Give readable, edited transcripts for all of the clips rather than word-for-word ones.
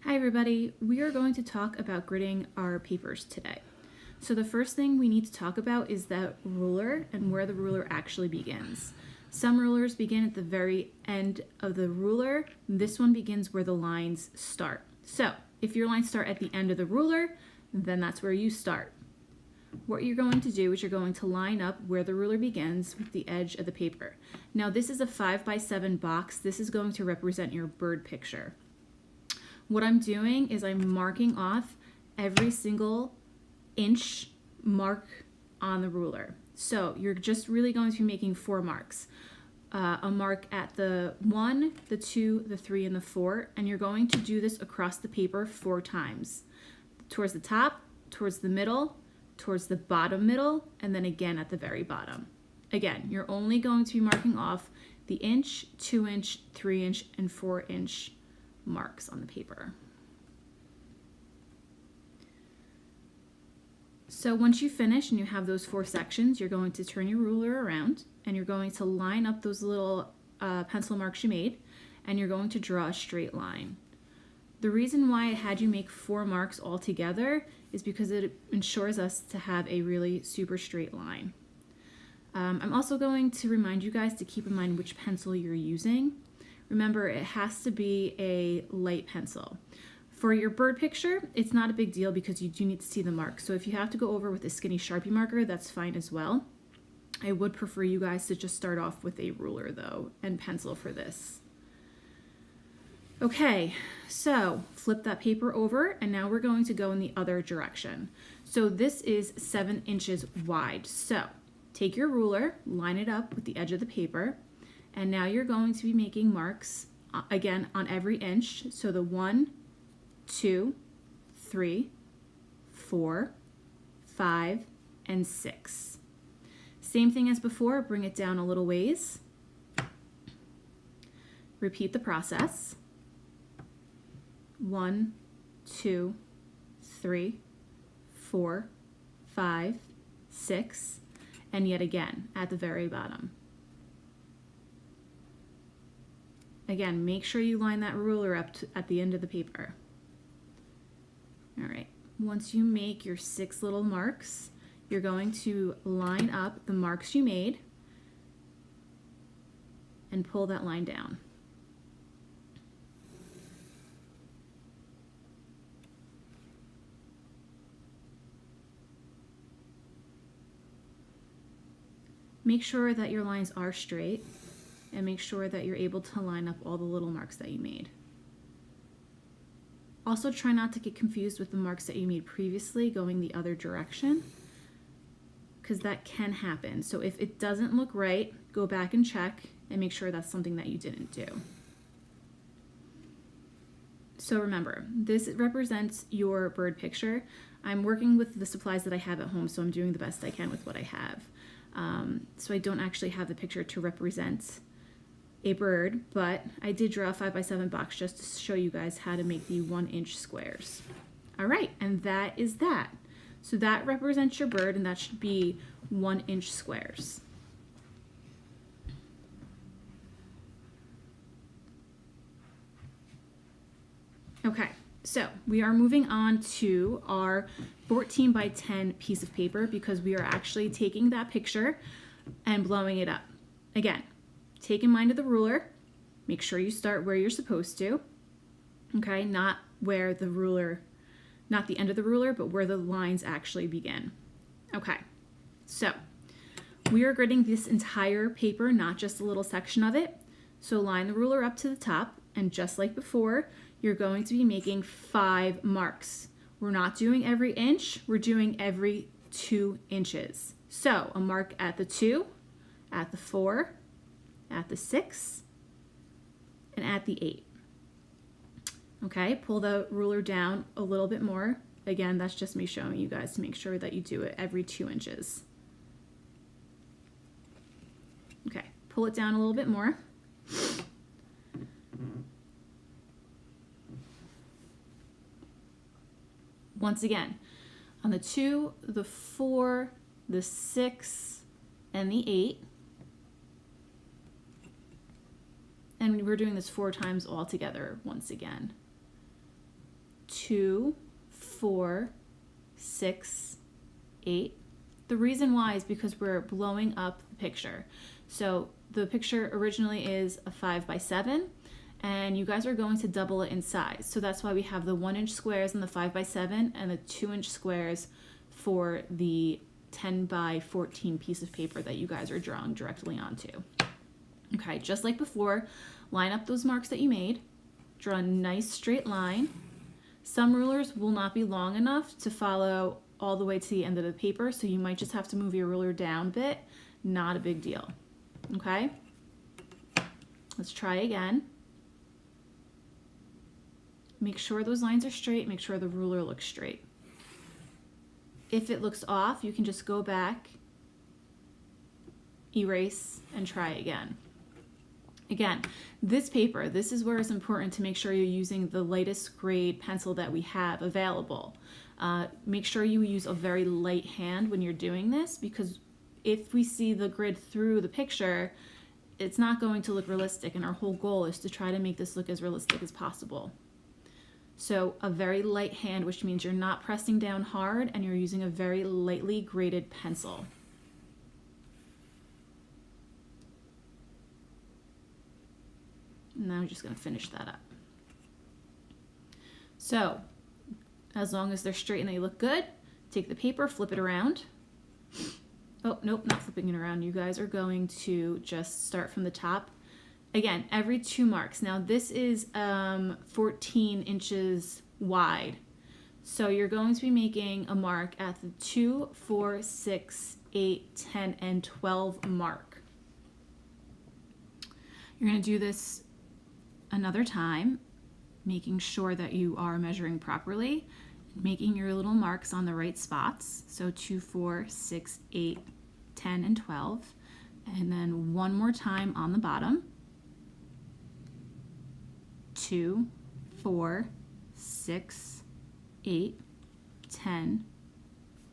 Hi everybody, we are going to talk about gridding our papers today. So the first thing we need to talk about is that ruler and where the ruler actually begins. Some rulers begin at the very end of the ruler. This one begins where the lines start. So if your lines start at the end of the ruler, then that's where you start. What you're going to do is you're going to line up where the ruler begins with the edge of the paper. Now this is a 5x7 box. This is going to represent your bird picture. What I'm doing is I'm marking off every single inch mark on the ruler. So you're just really going to be making 4 marks. A mark at the 1, the 2, the 3, and the 4, and you're going to do this across the paper 4 times. Towards the top, towards the middle, towards the bottom middle, and then again at the very bottom. Again, you're only going to be marking off the inch, 2-inch, 3-inch, and 4-inch marks on the paper. So once you finish and you have those 4 sections, you're going to turn your ruler around and you're going to line up those little pencil marks you made, and you're going to draw a straight line. The reason why I had you make 4 marks all together is because it ensures us to have a really super straight line. I'm also going to remind you guys to keep in mind which pencil you're using. Remember, it has to be a light pencil. For your bird picture, it's not a big deal because you do need to see the mark. So if you have to go over with a skinny Sharpie marker, that's fine as well. I would prefer you guys to just start off with a ruler though and pencil for this. Okay, so flip that paper over and now we're going to go in the other direction. So this is 7 inches wide. So take your ruler, line it up with the edge of the paper, and now you're going to be making marks again on every inch. So the 1, 2, 3, 4, 5, and 6. Same thing as before, bring it down a little ways. Repeat the process. 1, 2, 3, 4, 5, 6, and yet again at the very bottom. Again, make sure you line that ruler up at the end of the paper. All right, once you make your 6 little marks, you're going to line up the marks you made and pull that line down. Make sure that your lines are straight and make sure that you're able to line up all the little marks that you made. Also try not to get confused with the marks that you made previously going the other direction, because that can happen. So if it doesn't look right, go back and check and make sure that's something that you didn't do. So remember, this represents your bird picture. I'm working with the supplies that I have at home, so I'm doing the best I can with what I have. So I don't actually have the picture to represent a bird, but I did draw a 5x7 box just to show you guys how to make the 1-inch squares. All right, and that is that. So that represents your bird, and that should be 1-inch squares. Okay, so we are moving on to our 14 by 10 piece of paper because we are actually taking that picture and blowing it up. Again, take in mind of the ruler, make sure you start where you're supposed to, okay, not where the ruler, not the end of the ruler, but where the lines actually begin. Okay, so we are gridding this entire paper, not just a little section of it. So line the ruler up to the top, and just like before, you're going to be making 5 marks. We're not doing every inch, we're doing every 2 inches. So a mark at the 2, at the 4, at the 6, and at the 8. Okay, pull the ruler down a little bit more. Again, that's just me showing you guys to make sure that you do it every 2 inches. Okay, pull it down a little bit more. Once again, on the 2, the 4, the 6, and the 8. And we're doing this 4 times all together once again. 2, 4, 6, 8. The reason why is because we're blowing up the picture. So the picture originally is a 5 by 7, and you guys are going to double it in size. So that's why we have the 1-inch squares in the 5 by 7 and the 2-inch squares for the 10 by 14 piece of paper that you guys are drawing directly onto. Okay, just like before, line up those marks that you made, draw a nice straight line. Some rulers will not be long enough to follow all the way to the end of the paper, so you might just have to move your ruler down a bit. Not a big deal. Okay, let's try again. Make sure those lines are straight, make sure the ruler looks straight. If it looks off, you can just go back, erase, and try again. Again, this paper, this is where it's important to make sure you're using the lightest grade pencil that we have available. Make sure you use a very light hand when you're doing this, because if we see the grid through the picture, it's not going to look realistic, and our whole goal is to try to make this look as realistic as possible. So a very light hand, which means you're not pressing down hard and you're using a very lightly graded pencil. Now we're just going to finish that up. So as long as they're straight and they look good, take the paper, flip it around. Oh, nope, not flipping it around. You guys are going to just start from the top. Again, every 2 marks. Now this is 14 inches wide. So you're going to be making a mark at the 2, 4, 6, 8, 10, and 12 mark. You're going to do this another time, making sure that you are measuring properly, making your little marks on the right spots. So 2, 4, 6, 8, 10, and 12. And then one more time on the bottom. 2, 4, 6, 8, 10,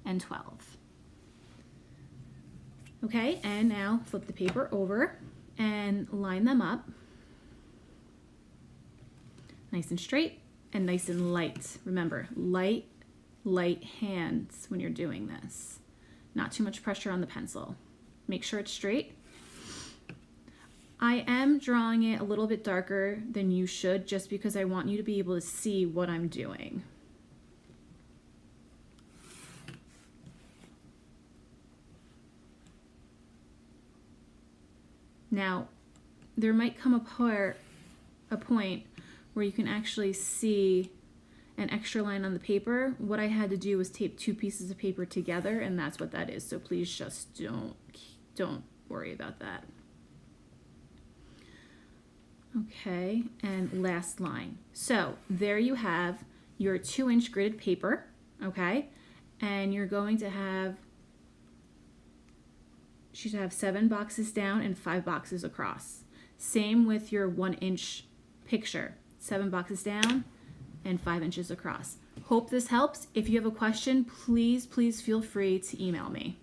and 12. Okay, and now flip the paper over and line them up. Nice and straight and nice and light. Remember, light hands when you're doing this. Not too much pressure on the pencil. Make sure it's straight. I am drawing it a little bit darker than you should, just because I want you to be able to see what I'm doing. Now, there might come a point where you can actually see an extra line on the paper. What I had to do was tape 2 pieces of paper together, and that's what that is. So please just don't worry about that. Okay, and last line. So there you have your 2-inch gridded paper, okay? And you're going to have, you should have 7 boxes down and 5 boxes across. Same with your 1-inch picture, 7 boxes down and 5 inches across. Hope this helps. If you have a question, please feel free to email me.